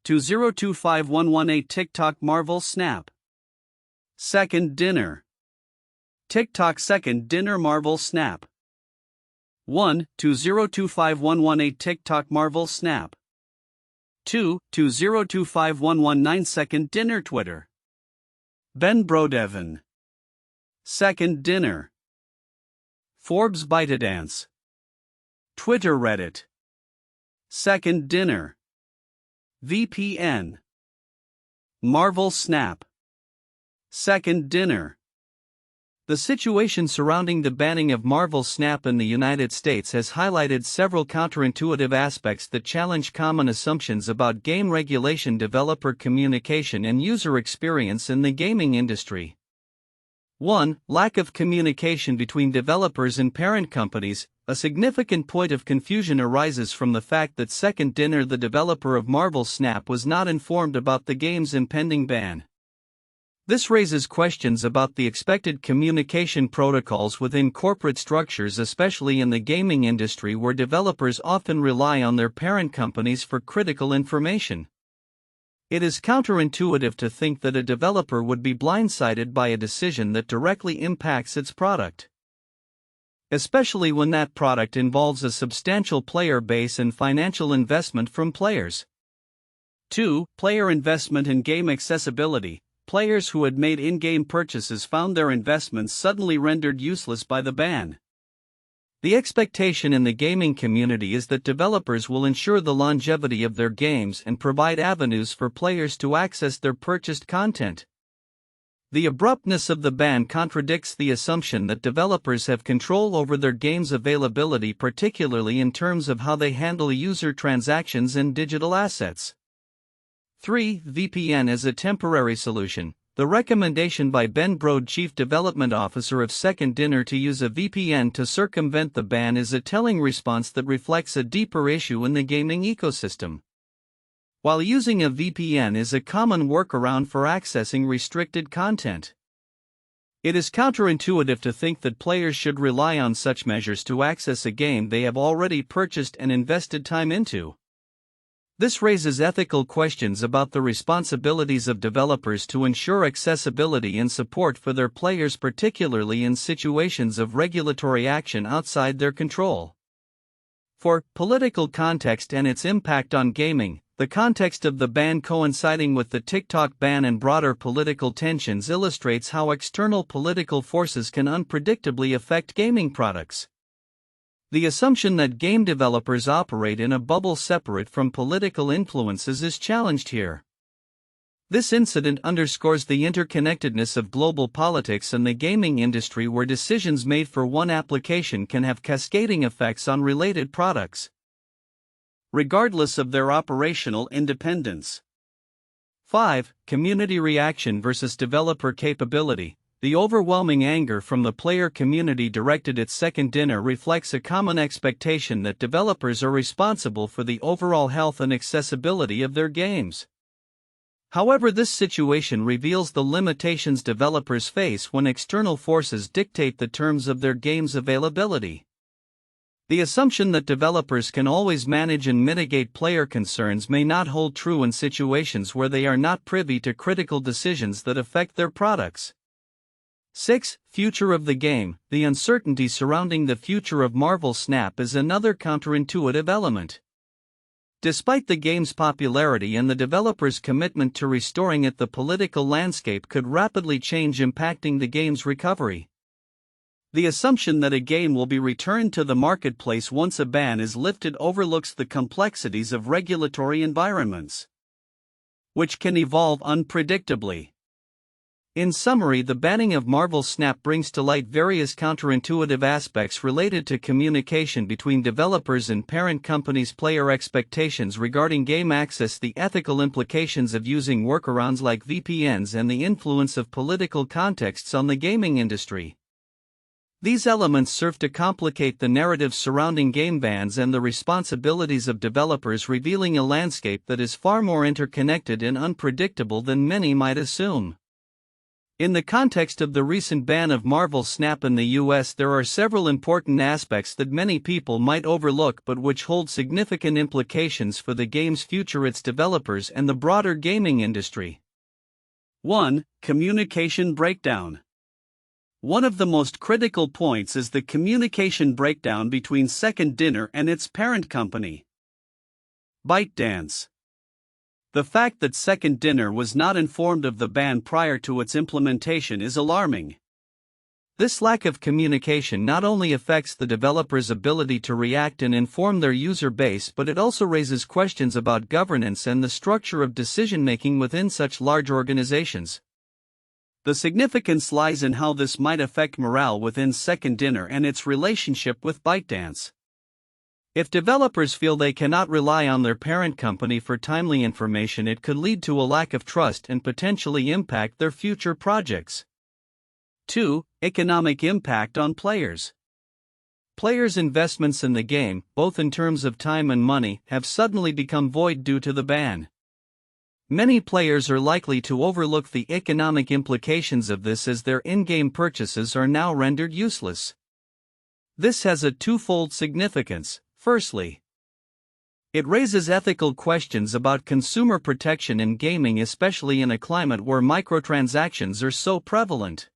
2025118 TikTok Marvel Snap. Second Dinner. TikTok Second Dinner Marvel Snap. 1-2025118 TikTok Marvel Snap. 2-2025119 Second Dinner Twitter. Brode. Second Dinner. Forbes ByteDance. Twitter Reddit. Second Dinner. VPN. Marvel Snap. Second Dinner. The situation surrounding the banning of Marvel Snap in the United States has highlighted several counterintuitive aspects that challenge common assumptions about game regulation, developer communication, and user experience in the gaming industry. 1. Lack of communication between developers and parent companies. A significant point of confusion arises from the fact that Second Dinner, the developer of Marvel Snap, was not informed about the game's impending ban. This raises questions about the expected communication protocols within corporate structures, especially in the gaming industry where developers often rely on their parent companies for critical information. It is counterintuitive to think that a developer would be blindsided by a decision that directly impacts its product, especially when that product involves a substantial player base and financial investment from players. 2. Player investment in game accessibility. Players who had made in-game purchases found their investments suddenly rendered useless by the ban. The expectation in the gaming community is that developers will ensure the longevity of their games and provide avenues for players to access their purchased content. The abruptness of the ban contradicts the assumption that developers have control over their game's availability, particularly in terms of how they handle user transactions and digital assets. 3. VPN as a temporary solution. The recommendation by Brode, Chief Development Officer of Second Dinner, to use a VPN to circumvent the ban is a telling response that reflects a deeper issue in the gaming ecosystem. While using a VPN is a common workaround for accessing restricted content, it is counterintuitive to think that players should rely on such measures to access a game they have already purchased and invested time into. This raises ethical questions about the responsibilities of developers to ensure accessibility and support for their players, particularly in situations of regulatory action outside their control. 4. Political context and its impact on gaming. The context of the ban coinciding with the TikTok ban and broader political tensions illustrates how external political forces can unpredictably affect gaming products. The assumption that game developers operate in a bubble separate from political influences is challenged here. This incident underscores the interconnectedness of global politics and the gaming industry, where decisions made for one application can have cascading effects on related products, regardless of their operational independence. 5. Community reaction versus developer capability. The overwhelming anger from the player community directed at Second Dinner reflects a common expectation that developers are responsible for the overall health and accessibility of their games. However, this situation reveals the limitations developers face when external forces dictate the terms of their game's availability. The assumption that developers can always manage and mitigate player concerns may not hold true in situations where they are not privy to critical decisions that affect their products. 6. Future of the game. The uncertainty surrounding the future of Marvel Snap is another counterintuitive element. Despite the game's popularity and the developer's commitment to restoring it, the political landscape could rapidly change, impacting the game's recovery. The assumption that a game will be returned to the marketplace once a ban is lifted overlooks the complexities of regulatory environments, which can evolve unpredictably. In summary, the banning of Marvel Snap brings to light various counterintuitive aspects related to communication between developers and parent companies, player expectations regarding game access, the ethical implications of using workarounds like VPNs, and the influence of political contexts on the gaming industry. These elements serve to complicate the narrative surrounding game bans and the responsibilities of developers, revealing a landscape that is far more interconnected and unpredictable than many might assume. In the context of the recent ban of Marvel Snap in the US, there are several important aspects that many people might overlook but which hold significant implications for the game's future, its developers, and the broader gaming industry. 1. Communication breakdown. One of the most critical points is the communication breakdown between Second Dinner and its parent company, ByteDance. The fact that Second Dinner was not informed of the ban prior to its implementation is alarming. This lack of communication not only affects the developers' ability to react and inform their user base, but it also raises questions about governance and the structure of decision-making within such large organizations. The significance lies in how this might affect morale within Second Dinner and its relationship with ByteDance. If developers feel they cannot rely on their parent company for timely information, it could lead to a lack of trust and potentially impact their future projects. 2. Economic impact on players. Players' investments in the game, both in terms of time and money, have suddenly become void due to the ban. Many players are likely to overlook the economic implications of this, as their in-game purchases are now rendered useless. This has a twofold significance. Firstly, it raises ethical questions about consumer protection in gaming, especially in a climate where microtransactions are so prevalent.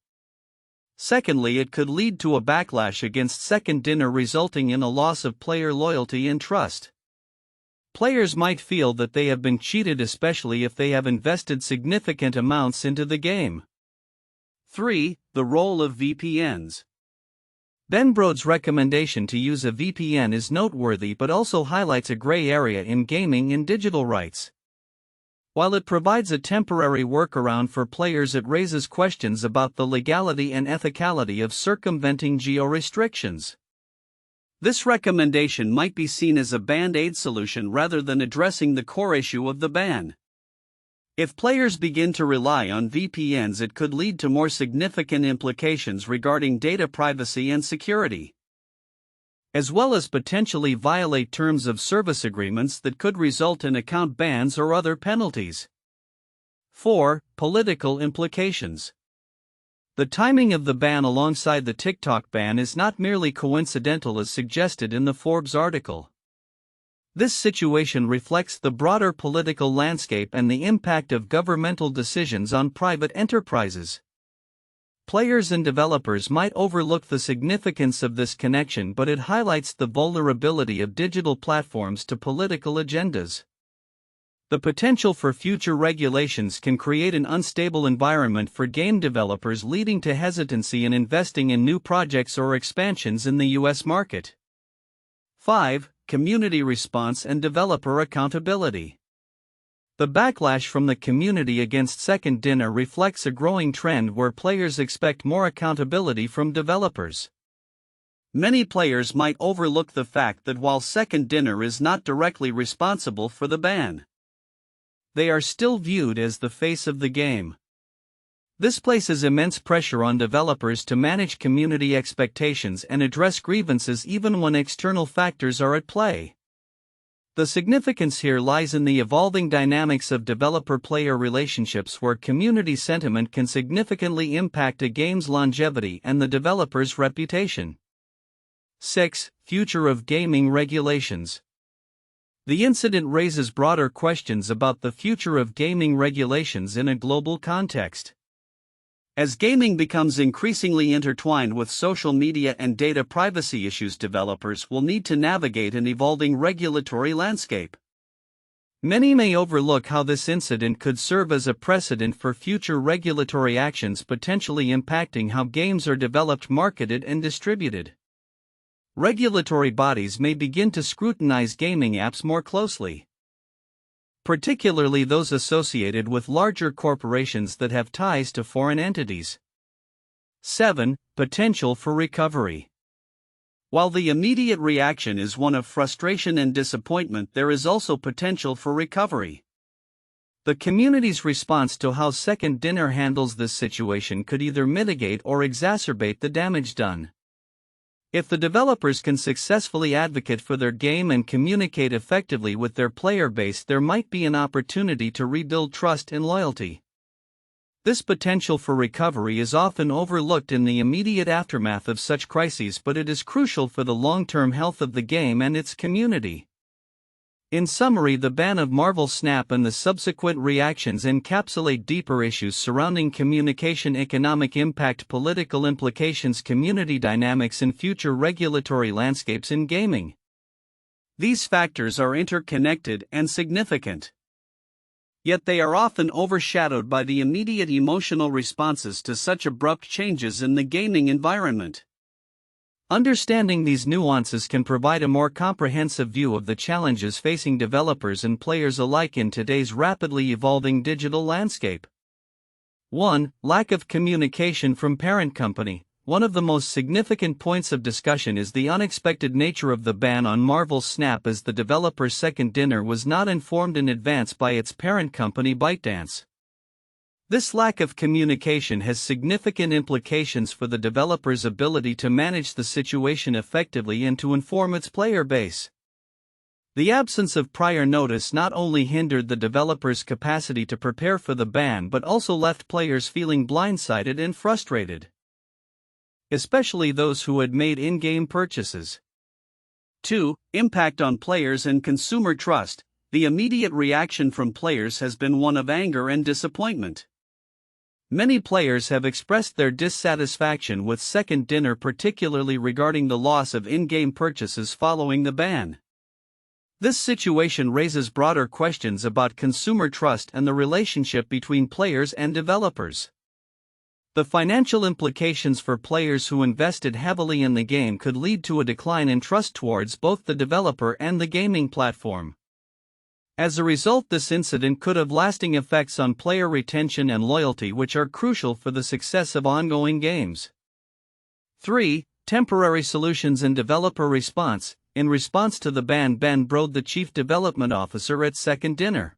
Secondly, it could lead to a backlash against Second Dinner, resulting in a loss of player loyalty and trust. Players might feel that they have been cheated, especially if they have invested significant amounts into the game. 3. The role of VPNs. Brode's recommendation to use a VPN is noteworthy but also highlights a gray area in gaming and digital rights. While it provides a temporary workaround for players, it raises questions about the legality and ethicality of circumventing geo-restrictions. This recommendation might be seen as a band-aid solution rather than addressing the core issue of the ban. If players begin to rely on VPNs, it could lead to more significant implications regarding data privacy and security, as well as potentially violate terms of service agreements that could result in account bans or other penalties. 4. Political implications. The timing of the ban alongside the TikTok ban is not merely coincidental as suggested in the Forbes article. This situation reflects the broader political landscape and the impact of governmental decisions on private enterprises. Players and developers might overlook the significance of this connection, but it highlights the vulnerability of digital platforms to political agendas. The potential for future regulations can create an unstable environment for game developers, leading to hesitancy in investing in new projects or expansions in the US market. 5. Community response and developer accountability. The backlash from the community against Second Dinner reflects a growing trend where players expect more accountability from developers. Many players might overlook the fact that while Second Dinner is not directly responsible for the ban, they are still viewed as the face of the game. This places immense pressure on developers to manage community expectations and address grievances even when external factors are at play. The significance here lies in the evolving dynamics of developer-player relationships, where community sentiment can significantly impact a game's longevity and the developer's reputation. 6. Future of gaming regulations. The incident raises broader questions about the future of gaming regulations in a global context. As gaming becomes increasingly intertwined with social media and data privacy issues, developers will need to navigate an evolving regulatory landscape. Many may overlook how this incident could serve as a precedent for future regulatory actions, potentially impacting how games are developed, marketed, and distributed. Regulatory bodies may begin to scrutinize gaming apps more closely, particularly those associated with larger corporations that have ties to foreign entities. 7. Potential for recovery. While the immediate reaction is one of frustration and disappointment, there is also potential for recovery. The community's response to how Second Dinner handles this situation could either mitigate or exacerbate the damage done. If the developers can successfully advocate for their game and communicate effectively with their player base, there might be an opportunity to rebuild trust and loyalty. This potential for recovery is often overlooked in the immediate aftermath of such crises, but it is crucial for the long-term health of the game and its community. In summary, the ban of Marvel Snap and the subsequent reactions encapsulate deeper issues surrounding communication, economic impact, political implications, community dynamics, and future regulatory landscapes in gaming. These factors are interconnected and significant. Yet they are often overshadowed by the immediate emotional responses to such abrupt changes in the gaming environment. Understanding these nuances can provide a more comprehensive view of the challenges facing developers and players alike in today's rapidly evolving digital landscape. 1. Lack of communication from parent company. One of the most significant points of discussion is the unexpected nature of the ban on Marvel Snap, as the developer's second dinner was not informed in advance by its parent company ByteDance. This lack of communication has significant implications for the developer's ability to manage the situation effectively and to inform its player base. The absence of prior notice not only hindered the developer's capacity to prepare for the ban but also left players feeling blindsided and frustrated, especially those who had made in-game purchases. 2. Impact on players and consumer trust. The immediate reaction from players has been one of anger and disappointment. Many players have expressed their dissatisfaction with second dinner, particularly regarding the loss of in-game purchases following the ban. This situation raises broader questions about consumer trust and the relationship between players and developers. The financial implications for players who invested heavily in the game could lead to a decline in trust towards both the developer and the gaming platform. As a result, this incident could have lasting effects on player retention and loyalty, which are crucial for the success of ongoing games. 3. Temporary solutions and developer response. In response to the ban, Brode, the chief development officer at Second Dinner,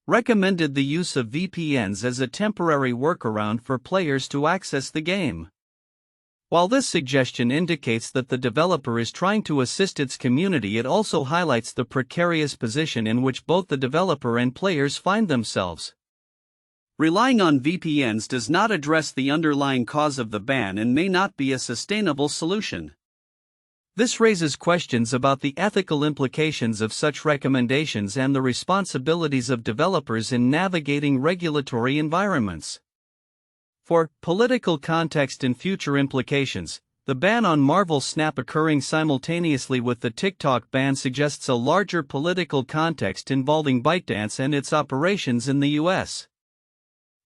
recommended the use of VPNs as a temporary workaround for players to access the game. While this suggestion indicates that the developer is trying to assist its community, it also highlights the precarious position in which both the developer and players find themselves. Relying on VPNs does not address the underlying cause of the ban and may not be a sustainable solution. This raises questions about the ethical implications of such recommendations and the responsibilities of developers in navigating regulatory environments. For political context and future implications, the ban on Marvel Snap occurring simultaneously with the TikTok ban suggests a larger political context involving ByteDance and its operations in the US.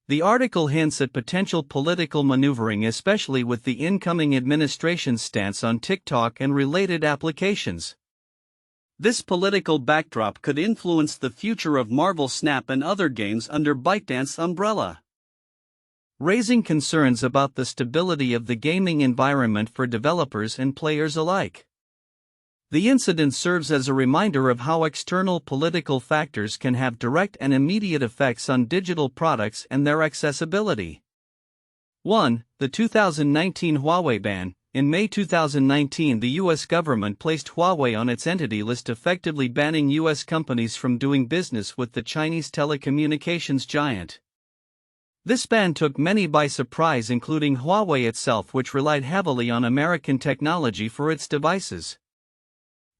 The article hints at potential political maneuvering, especially with the incoming administration's stance on TikTok and related applications. This political backdrop could influence the future of Marvel Snap and other games under ByteDance's umbrella, raising concerns about the stability of the gaming environment for developers and players alike. The incident serves as a reminder of how external political factors can have direct and immediate effects on digital products and their accessibility. 1. The 2019 Huawei ban. In May 2019, the U.S. government placed Huawei on its entity list, effectively banning U.S. companies from doing business with the Chinese telecommunications giant. This ban took many by surprise, including Huawei itself, which relied heavily on American technology for its devices.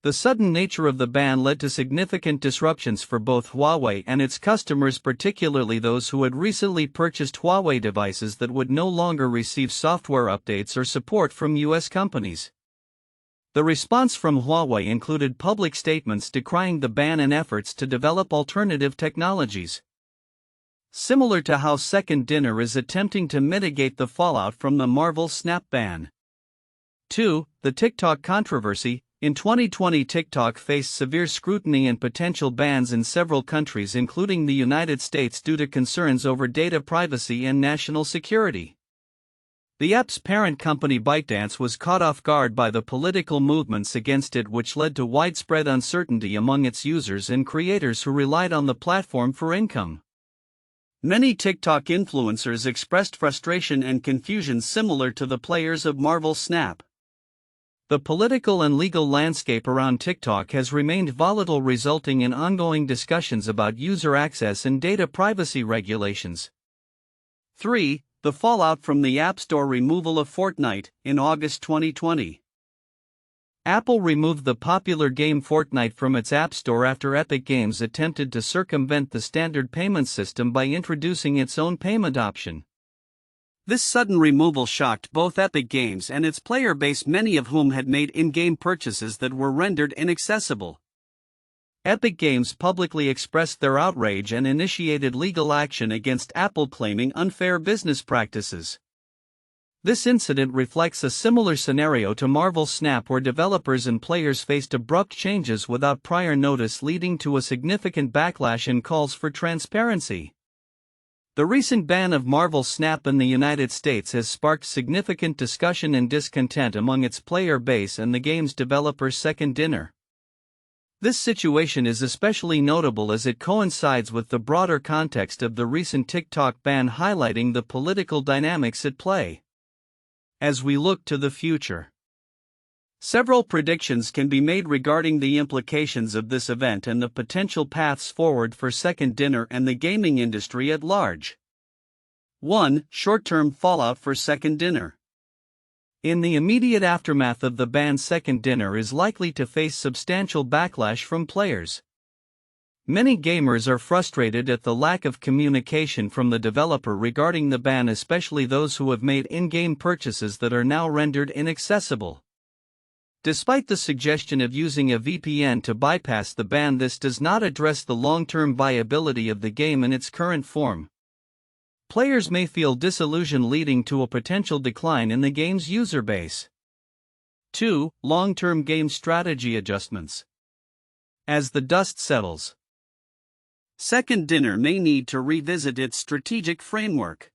The sudden nature of the ban led to significant disruptions for both Huawei and its customers, particularly those who had recently purchased Huawei devices that would no longer receive software updates or support from U.S. companies. The response from Huawei included public statements decrying the ban and efforts to develop alternative technologies, similar to how Second Dinner is attempting to mitigate the fallout from the Marvel Snap ban. 2. The TikTok controversy. In 2020, TikTok faced severe scrutiny and potential bans in several countries, including the United States, due to concerns over data privacy and national security. The app's parent company ByteDance was caught off guard by the political movements against it, which led to widespread uncertainty among its users and creators who relied on the platform for income. Many TikTok influencers expressed frustration and confusion similar to the players of Marvel Snap. The political and legal landscape around TikTok has remained volatile, resulting in ongoing discussions about user access and data privacy regulations. 3. The fallout from the App Store removal of Fortnite in August 2020. Apple removed the popular game Fortnite from its App Store after Epic Games attempted to circumvent the standard payment system by introducing its own payment option. This sudden removal shocked both Epic Games and its player base, many of whom had made in-game purchases that were rendered inaccessible. Epic Games publicly expressed their outrage and initiated legal action against Apple, claiming unfair business practices. This incident reflects a similar scenario to Marvel Snap, where developers and players faced abrupt changes without prior notice, leading to a significant backlash and calls for transparency. The recent ban of Marvel Snap in the United States has sparked significant discussion and discontent among its player base and the game's developer's second dinner. This situation is especially notable as it coincides with the broader context of the recent TikTok ban, highlighting the political dynamics at play. As we look to the future, several predictions can be made regarding the implications of this event and the potential paths forward for Second Dinner and the gaming industry at large. 1. Short-term fallout for Second Dinner. In the immediate aftermath of the ban, Second Dinner is likely to face substantial backlash from players. Many gamers are frustrated at the lack of communication from the developer regarding the ban, especially those who have made in-game purchases that are now rendered inaccessible. Despite the suggestion of using a VPN to bypass the ban, this does not address the long-term viability of the game in its current form. Players may feel disillusioned, leading to a potential decline in the game's user base. 2. Long-term game strategy adjustments. As the dust settles, Second Dinner may need to revisit its strategic framework.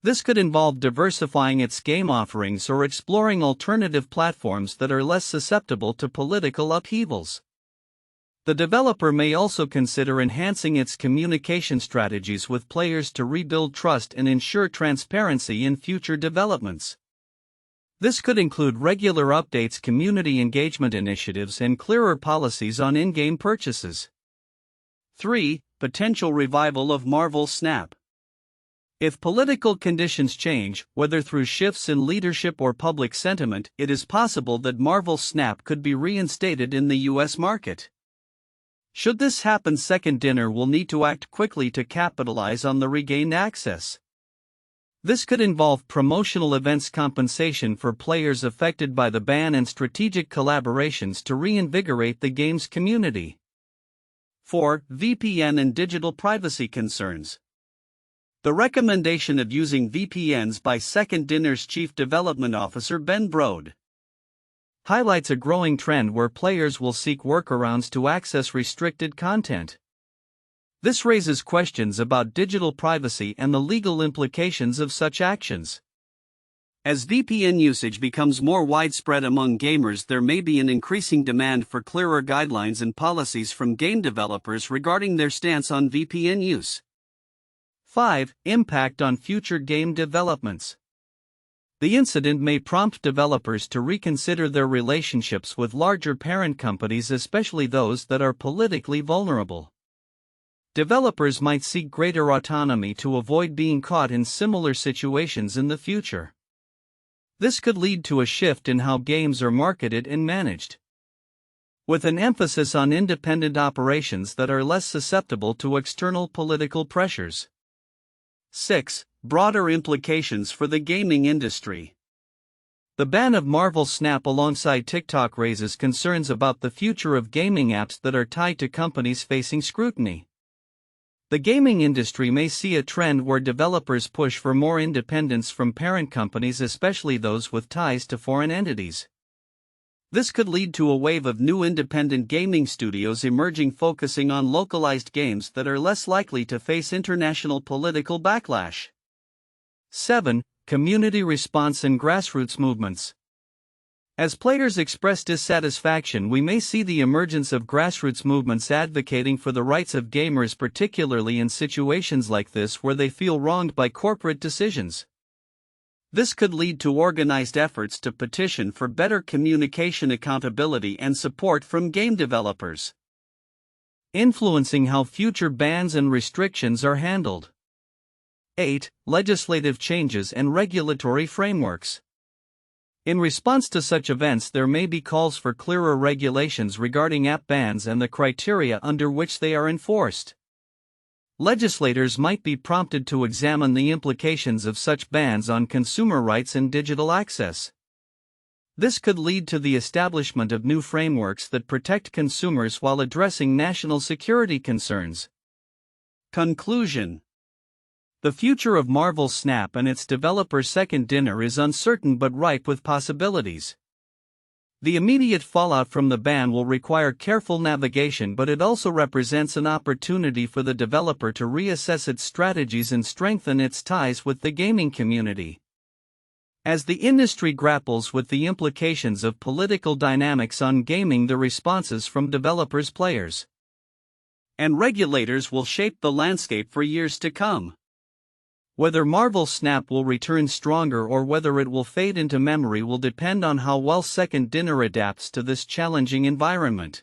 This could involve diversifying its game offerings or exploring alternative platforms that are less susceptible to political upheavals. The developer may also consider enhancing its communication strategies with players to rebuild trust and ensure transparency in future developments. This could include regular updates, community engagement initiatives, and clearer policies on in-game purchases. 3. Potential revival of Marvel Snap. If political conditions change, whether through shifts in leadership or public sentiment, it is possible that Marvel Snap could be reinstated in the US market. Should this happen, Second Dinner will need to act quickly to capitalize on the regained access. This could involve promotional events, compensation for players affected by the ban, and strategic collaborations to reinvigorate the game's community. 4. VPN and digital privacy concerns. The recommendation of using VPNs by Second Dinner's Chief Development Officer Ben Brode highlights a growing trend where players will seek workarounds to access restricted content. This raises questions about digital privacy and the legal implications of such actions. As VPN usage becomes more widespread among gamers, there may be an increasing demand for clearer guidelines and policies from game developers regarding their stance on VPN use. 5. Impact on future game developments. The incident may prompt developers to reconsider their relationships with larger parent companies, especially those that are politically vulnerable. Developers might seek greater autonomy to avoid being caught in similar situations in the future. This could lead to a shift in how games are marketed and managed, with an emphasis on independent operations that are less susceptible to external political pressures. 6. Broader implications for the gaming industry. The ban of Marvel Snap alongside TikTok raises concerns about the future of gaming apps that are tied to companies facing scrutiny. The gaming industry may see a trend where developers push for more independence from parent companies, especially those with ties to foreign entities. This could lead to a wave of new independent gaming studios emerging, focusing on localized games that are less likely to face international political backlash. 7. Community response and grassroots movements. As players express dissatisfaction, we may see the emergence of grassroots movements advocating for the rights of gamers, particularly in situations like this where they feel wronged by corporate decisions. This could lead to organized efforts to petition for better communication, accountability, and support from game developers, influencing how future bans and restrictions are handled. 8. Legislative changes and regulatory frameworks. In response to such events, there may be calls for clearer regulations regarding app bans and the criteria under which they are enforced. Legislators might be prompted to examine the implications of such bans on consumer rights and digital access. This could lead to the establishment of new frameworks that protect consumers while addressing national security concerns. Conclusion. The future of Marvel Snap and its developer Second Dinner is uncertain but ripe with possibilities. The immediate fallout from the ban will require careful navigation, but it also represents an opportunity for the developer to reassess its strategies and strengthen its ties with the gaming community. As the industry grapples with the implications of political dynamics on gaming, the responses from developers, players, and regulators will shape the landscape for years to come. Whether Marvel Snap will return stronger or whether it will fade into memory will depend on how well Second Dinner adapts to this challenging environment.